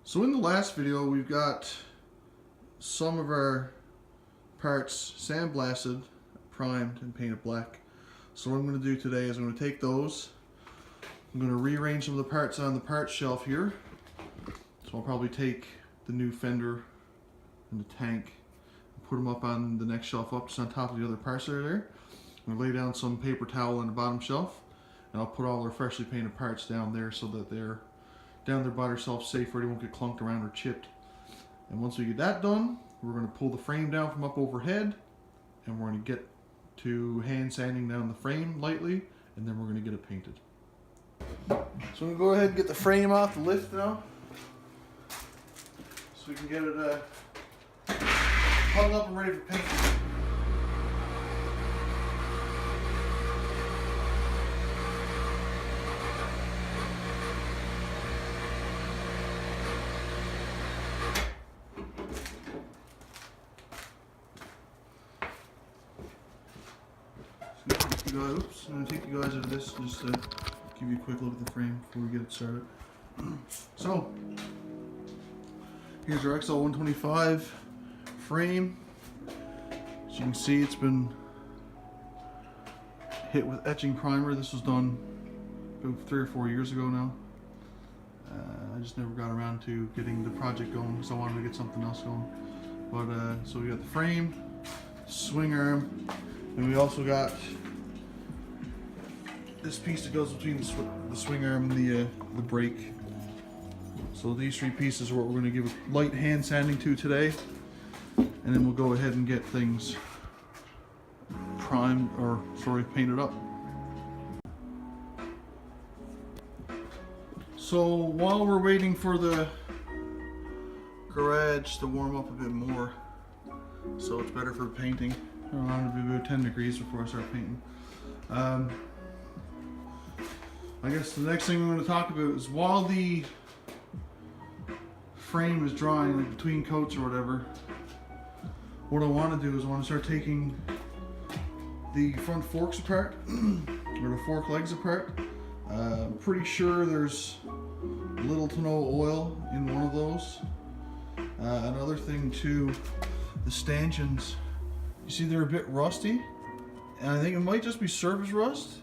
So in the last video, we've got some of our parts sandblasted, primed, and painted black. So what I'm going to do today is I'm going to take those, I'm going to rearrange some of the parts on the parts shelf here. So I'll probably take the new fender and the tank and put them up on the next shelf up, just on top of the other parts that are there. I'm going to lay down some paper towel on the bottom shelf, and I'll put all our freshly painted parts down there so that they're down there by themselves safe where they won't get clunked around or chipped. And once we get that done, we're going to pull the frame down from up overhead, and we're going to get to hand sanding down the frame lightly, and then we're going to get it painted. So I'm going to go ahead and get the frame off the lift now, so we can get it hung up and ready for painting. Oops, I'm going to take you guys out of this just to give you a quick look at the frame before we get it started. So, here's our XL125 frame. As you can see, it's been hit with etching primer. This was done about 3 or 4 years ago now. I just never got around to getting the project going because I wanted to get something else going. But so we got the frame, swing arm, and we also got this piece that goes between the swing arm and the brake. So these 3 pieces are what we're going to give a light hand sanding to today, and then we'll go ahead and get things painted up. So while we're waiting for the garage to warm up a bit more, so it's better for painting, I want it to be about 10 degrees before I start painting. I guess the next thing we're going to talk about is while the frame is drying, like between coats or whatever, what I want to do is I want to start taking the front forks apart, or the fork legs apart. I'm pretty sure there's little to no oil in one of those. Another thing too, the stanchions, you see they're a bit rusty, and I think it might just be surface rust.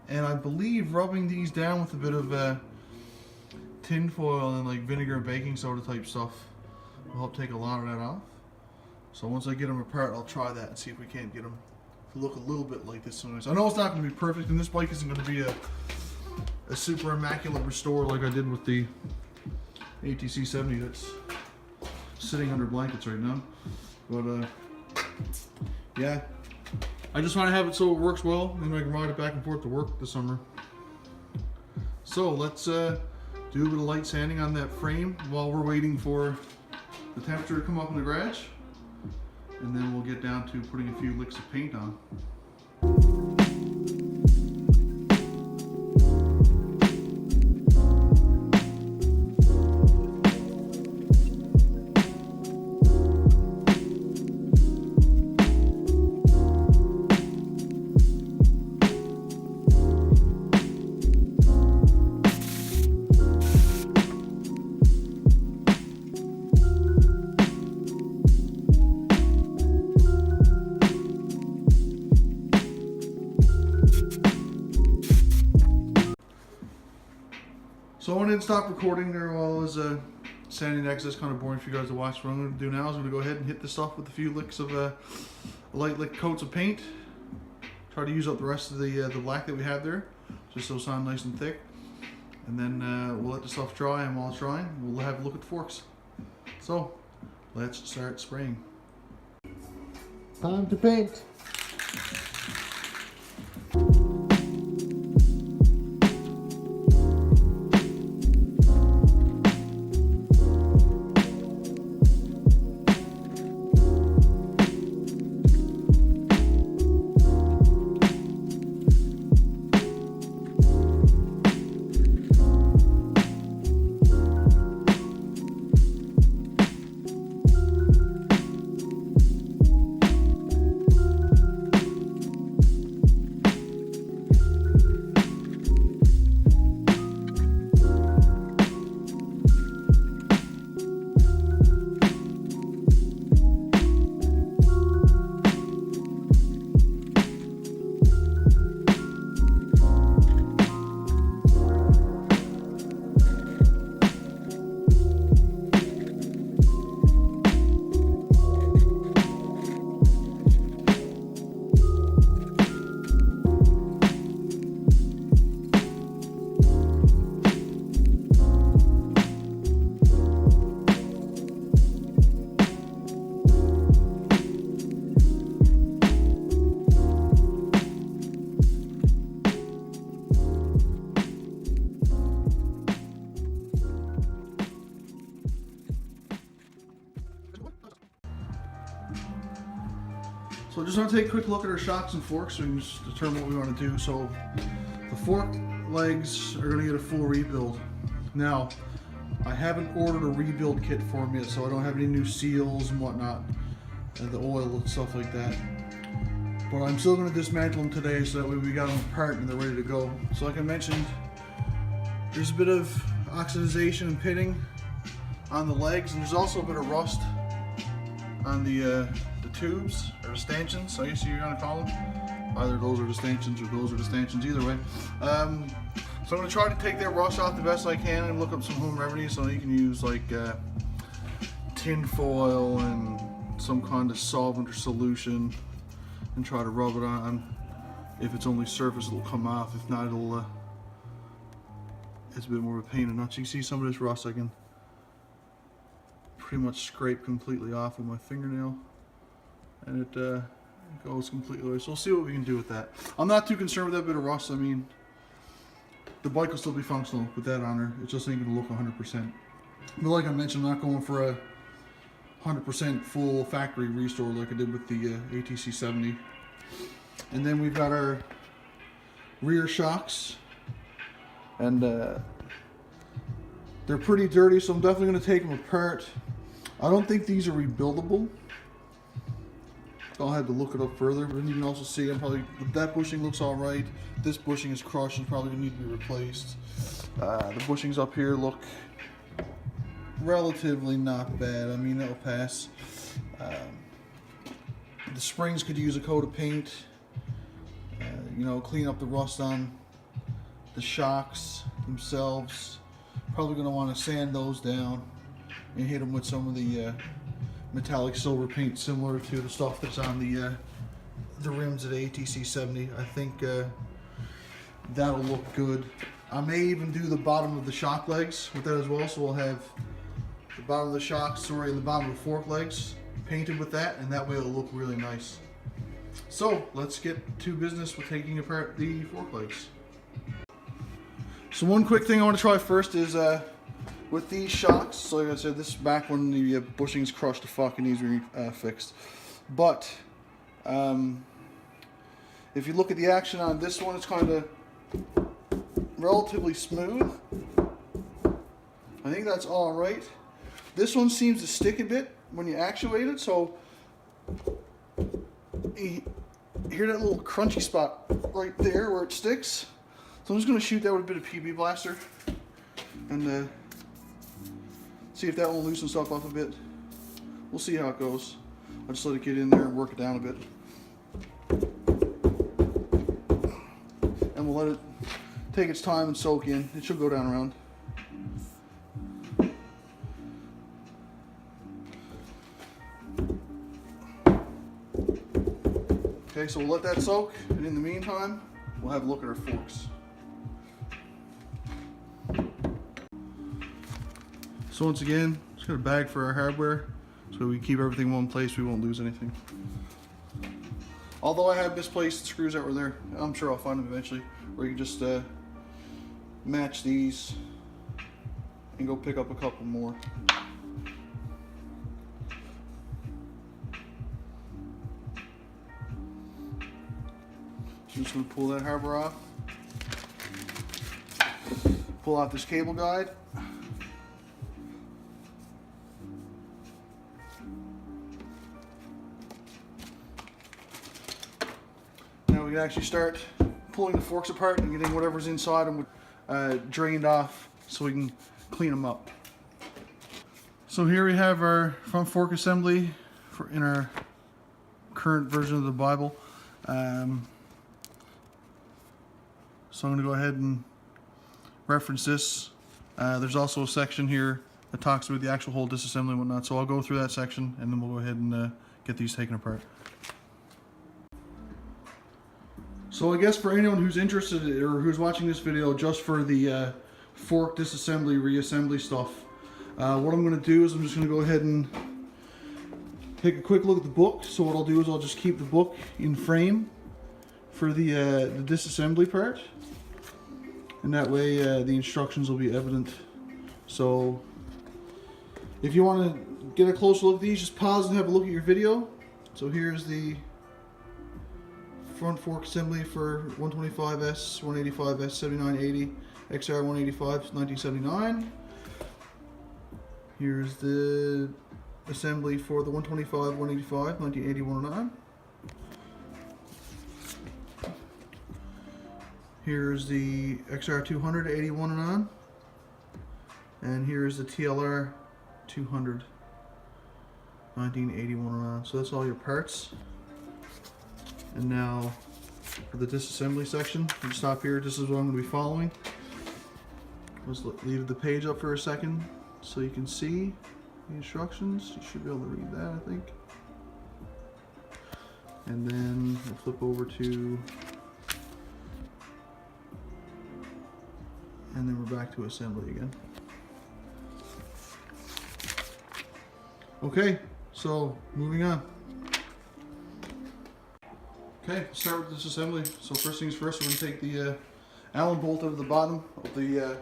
And I believe rubbing these down with a bit of tin foil and like vinegar and baking soda type stuff will help take a lot of that off. So once I get them apart, I'll try that and see if we can't get them to look a little bit like this. I know it's not going to be perfect, and this bike isn't going to be a super immaculate restore like I did with the ATC 70 that's sitting under blankets right now. But yeah. I just want to have it so it works well, and I can ride it back and forth to work this summer. So let's do a bit of light sanding on that frame while we're waiting for the temperature to come up in the garage, and then we'll get down to putting a few licks of paint on. So I didn't stop recording there while I was sanding that, because that's kind of boring for you guys to watch. What I'm going to do now is I'm going to go ahead and hit this off with a few licks of light lick coats of paint. Try to use up the rest of the black that we have there, just so it's not nice and thick. And then we'll let the stuff dry, and while it's drying, we'll have a look at the forks. So let's start spraying. Time to paint. So just want to take a quick look at our shocks and forks so we can just determine what we want to do. So the fork legs are going to get a full rebuild. Now, I haven't ordered a rebuild kit for them yet, so I don't have any new seals and whatnot, and the oil and stuff like that. But I'm still going to dismantle them today so that way we got them apart and they're ready to go. So like I mentioned, there's a bit of oxidization and pitting on the legs, and there's also a bit of rust on the tubes, or the stanchions, I guess you're going to call them. Either those are the stanchions or those are the stanchions, either way. So I'm going to try to take that rust off the best I can and look up some home remedies. So you can use like tin foil and some kind of solvent or solution and try to rub it on. If it's only surface, it'll come off. If not, it'll it's a bit more of a pain in the nuts. You can see some of this rust I can pretty much scrape completely off with my fingernail, and it goes completely away. So we'll see what we can do with that. I'm not too concerned with that bit of rust. I mean, the bike will still be functional with that on her. It just ain't gonna look 100%. But like I mentioned, I'm not going for a 100% full factory restore like I did with the ATC 70. And then we've got our rear shocks, and they're pretty dirty, so I'm definitely going to take them apart. I don't think these are rebuildable. I'll have to look it up further, but then you can also see that bushing looks all right. This bushing is crushed and probably going to need to be replaced. The bushings up here look relatively not bad. I mean, that'll pass. The springs could use a coat of paint. You know, clean up the rust on the shocks themselves. Probably going to want to sand those down and hit them with some of the metallic silver paint similar to the stuff that's on the rims of the ATC 70. I think that'll look good. I may even do the bottom of the shock legs with that as well, so we'll have the bottom of the shocks, and the bottom of the fork legs painted with that, and that way it'll look really nice. So let's get to business with taking apart the fork legs. So one quick thing I want to try first is with these shocks. So like I said, this is back when the bushings crushed the fuck and these were fixed. But if you look at the action on this one, it's kind of relatively smooth. I think that's all right. This one seems to stick a bit when you actuate it, so you hear that little crunchy spot right there where it sticks. So I'm just going to shoot that with a bit of PB Blaster and see if that will loosen stuff up a bit. We'll see how it goes. I'll just let it get in there and work it down a bit. And we'll let it take its time and soak in. It should go down around. Okay, so we'll let that soak, and in the meantime, we'll have a look at our forks. So once again, just got a bag for our hardware, so we keep everything in one place, we won't lose anything. Although I have misplaced screws that were there, I'm sure I'll find them eventually, where you can just match these and go pick up a couple more. So I'm just going to pull that hardware off, pull out this cable guide. Now we can actually start pulling the forks apart and getting whatever's inside them drained off so we can clean them up. So here we have our front fork assembly in our current version of the Bible. So I'm going to go ahead and reference this. There's also a section here that talks about the actual whole disassembly and whatnot, so I'll go through that section and then we'll go ahead and get these taken apart. So I guess for anyone who's interested or who's watching this video just for the fork disassembly, reassembly stuff, what I'm going to do is I'm just going to go ahead and take a quick look at the book. So what I'll do is I'll just keep the book in frame for the disassembly part, and that way the instructions will be evident. So if you want to get a closer look at these, just pause and have a look at your video. So here's the front fork assembly for 125s, 185s, 7980, XR125s, 1979. Here's the assembly for the 125, 185, 1980, 109. Here's the XR200, 80, 109. And here's the TLR 200, 1980, 109. So that's all your parts. And now for the disassembly section, you stop here. This is what I'm going to be following. Let's leave the page up for a second so you can see the instructions. You should be able to read that, I think. And then we'll flip over to, and then we're back to assembly again. Okay, so moving on. Okay, start with this assembly. So first things first, we're going to take the Allen bolt out of the bottom of the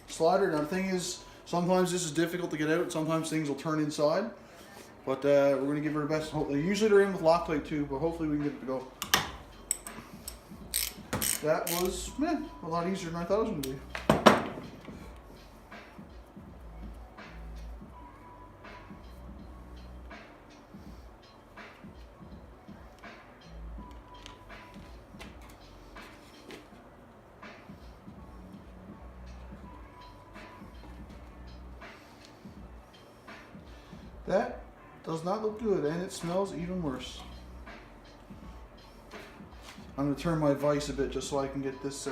slider. Now the thing is, sometimes this is difficult to get out. Sometimes things will turn inside. But we're going to give it our best. Usually they're in with Loctite too, but hopefully we can get it to go. That was a lot easier than I thought it was going to be. That does not look good, and it smells even worse. I'm going to turn my vise a bit just so I can get this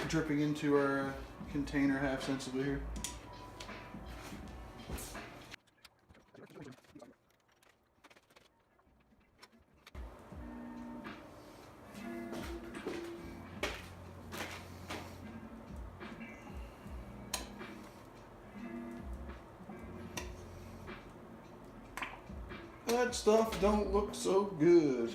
dripping into our container half sensibly here. That stuff don't look so good.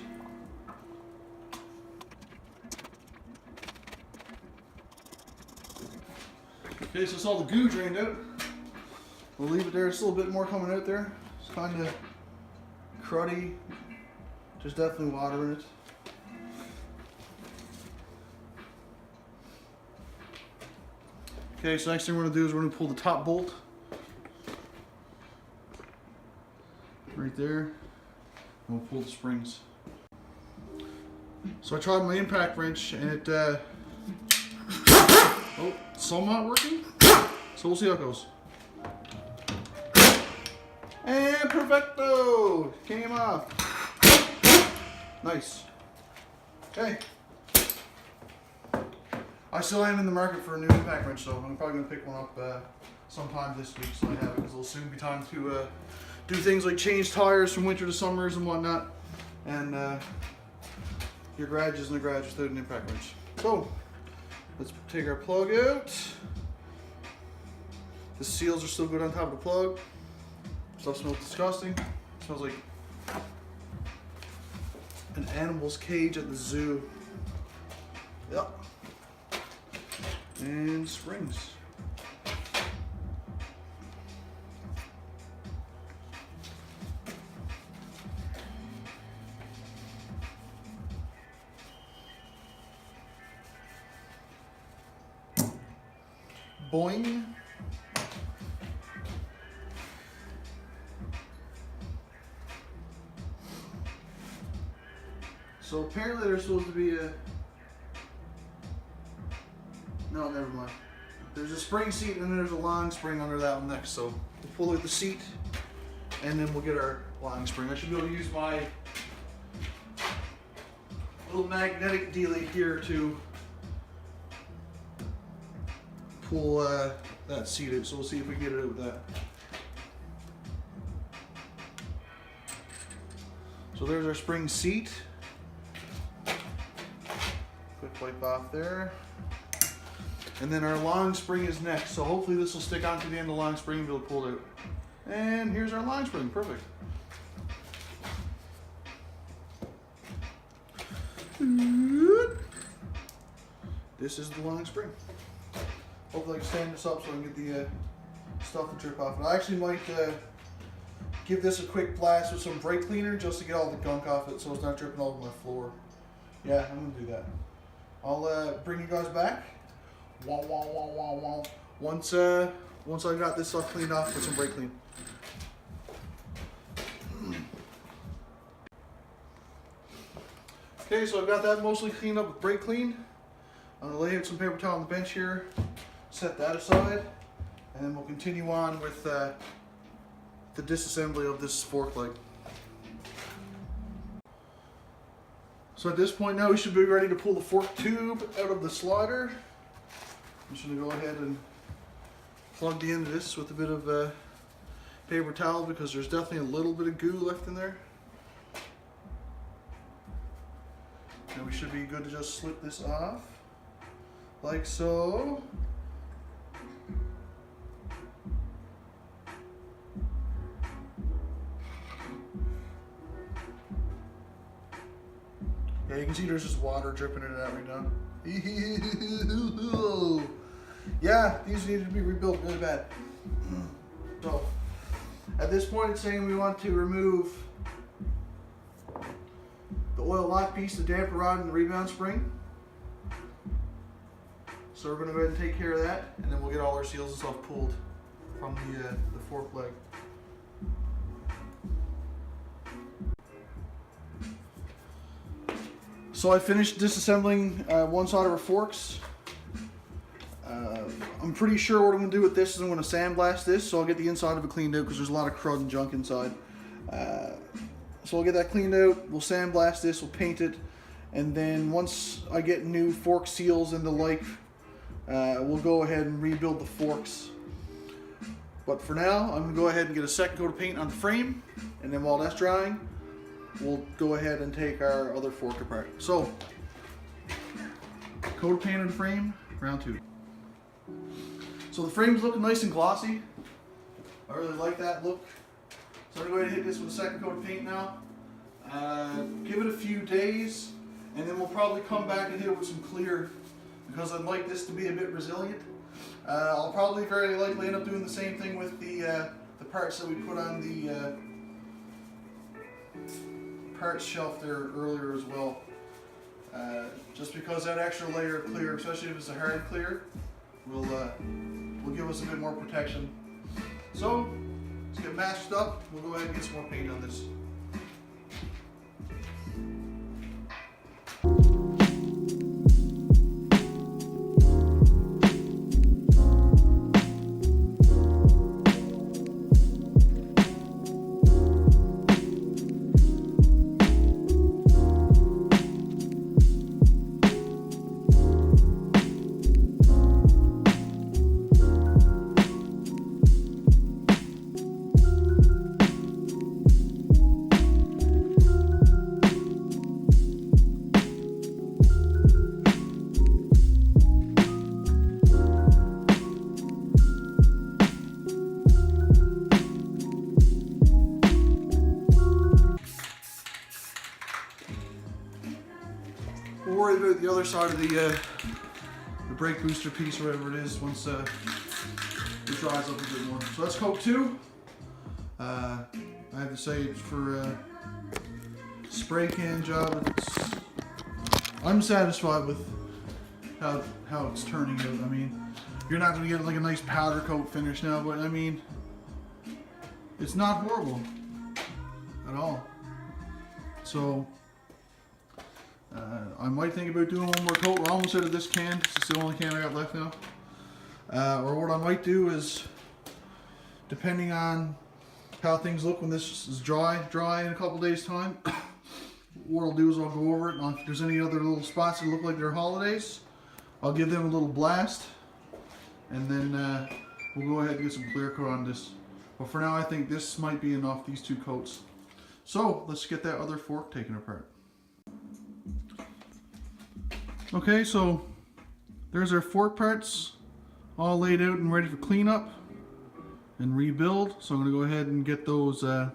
Okay, so it's all the goo drained out. We'll leave it there. There's still a bit more coming out there. It's kind of cruddy. There's definitely water in it. Okay, so next thing we're going to do is we're going to pull the top bolt. Right there, and we'll pull the springs. So I tried my impact wrench and it, oh, some not working, so we'll see how it goes. And perfecto, came off. Nice. Okay. I still am in the market for a new impact wrench, so I'm probably going to pick one up sometime this week so I have it, because it'll soon be time to do things like change tires from winter to summers and whatnot. And your garage isn't a garage without an impact wrench. So let's take our plug out. The seals are still good on top of the plug. Stuff smells disgusting. It smells like an animal's cage at the zoo. Yep. And springs. Boing. So apparently there's supposed to be a... No, never mind. There's a spring seat and then there's a long spring under that one next. So we'll pull out the seat and then we'll get our long spring. I should be able to use my little magnetic dealie here to pull that seat out, so we'll see if we can get it out with that. So there's our spring seat. Quick wipe off there. And then our long spring is next, so hopefully this will stick onto the end of the long spring and be able to pull it out. And here's our long spring, perfect. This is the long spring. Hopefully I can stand this up so I can get the stuff to drip off. And I actually might give this a quick blast with some brake cleaner just to get all the gunk off it so it's not dripping all over my floor. Yeah, I'm gonna do that. I'll bring you guys back. Wah, wah, wah, wah, wah. Once I got this stuff cleaned off with some brake clean. Okay, so I've got that mostly cleaned up with brake clean. I'm gonna lay out some paper towel on the bench here, set that aside, and then we'll continue on with the disassembly of this fork leg. So at this point now we should be ready to pull the fork tube out of the slider. I'm just gonna go ahead and plug the end of this with a bit of paper towel because there's definitely a little bit of goo left in there. And we should be good to just slip this off, like so. Yeah, you can see there's just water dripping in and out right now. Yeah, these need to be rebuilt really bad. So, at this point it's saying we want to remove the oil lock piece, the damper rod, and the rebound spring. So we're going to go ahead and take care of that, and then we'll get all our seals and stuff pulled from the fork leg. So I finished disassembling one side of our forks. I'm pretty sure what I'm going to do with this is I'm going to sandblast this, so I'll get the inside of it cleaned out because there's a lot of crud and junk inside. So I'll get that cleaned out, we'll sandblast this, we'll paint it, and then once I get new fork seals and the like, we'll go ahead and rebuild the forks. But for now, I'm going to go ahead and get a second coat of paint on the frame, and then while that's drying, we'll go ahead and take our other fork apart. So, coat of paint on the frame, round 2. So the frame's looking nice and glossy. I really like that look. So I'm going to go ahead and hit this with a second coat of paint now. Give it a few days, and then we'll probably come back and hit it with some clear because I'd like this to be a bit resilient. I'll probably very likely end up doing the same thing with the parts that we put on the parts shelf there earlier as well. Just because that extra layer of clear, especially if it's a hard clear, will give us a bit more protection. So let's get matched up. We'll go ahead and get some more paint on this. We'll worry about the other side of the brake booster piece, or whatever it is, once it dries up a bit more. So that's coat 2. I have to say, for a spray can job, I'm satisfied with how it's turning out. I mean, you're not going to get like a nice powder coat finish now, but I mean, it's not horrible at all. So I might think about doing one more coat. We're almost out of this can. This is the only can I got left now. Or what I might do is, depending on how things look when this is dry in a couple days time, what I'll do is I'll go over it, and if there's any other little spots that look like they're holidays, I'll give them a little blast, and then we'll go ahead and get some clear coat on this. But for now, I think this might be enough, these 2 coats. So let's get that other fork taken apart. Okay, so there's our fork parts all laid out and ready for cleanup and rebuild. So I'm going to go ahead and get those the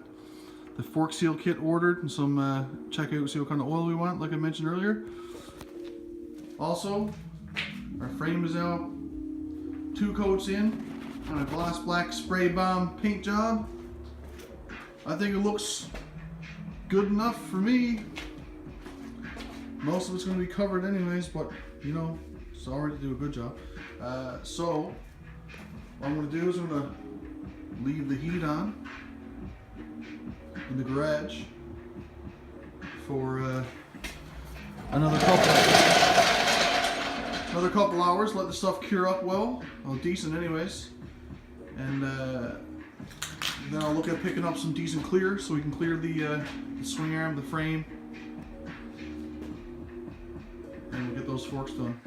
fork seal kit ordered, and some check out, see what kind of oil we want, like I mentioned earlier. Also, our frame is now 2 coats in on a gloss black spray bomb paint job. I think it looks good enough for me. Most of it's going to be covered anyways, but you know, it's already do a good job. So what I'm going to do is I'm going to leave the heat on in the garage for another couple hours. Let the stuff cure up well decent anyways, and then I'll look at picking up some decent clear so we can clear the swing arm, the frame, and we'll get those forks done.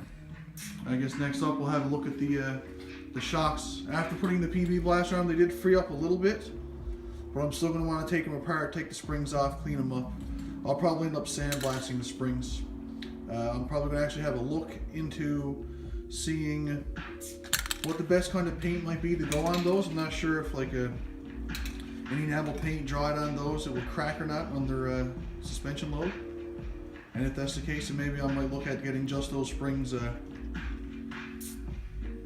I guess next up we'll have a look at the shocks. After putting the PB blaster on, they did free up a little bit, but I'm still going to want to take them apart, take the springs off, clean them up. I'll probably end up sandblasting the springs. I'm probably going to actually have a look into seeing what the best kind of paint might be to go on those. I'm not sure if like any enamel paint dried on those it would crack or not under suspension load. And if that's the case, then maybe I might look at getting just those springs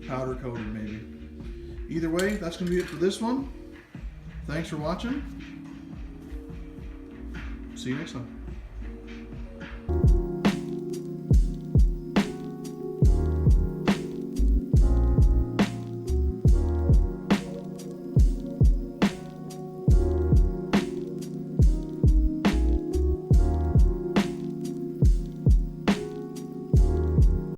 powder coated maybe. Either way, that's going to be it for this one. Thanks for watching. See you next time.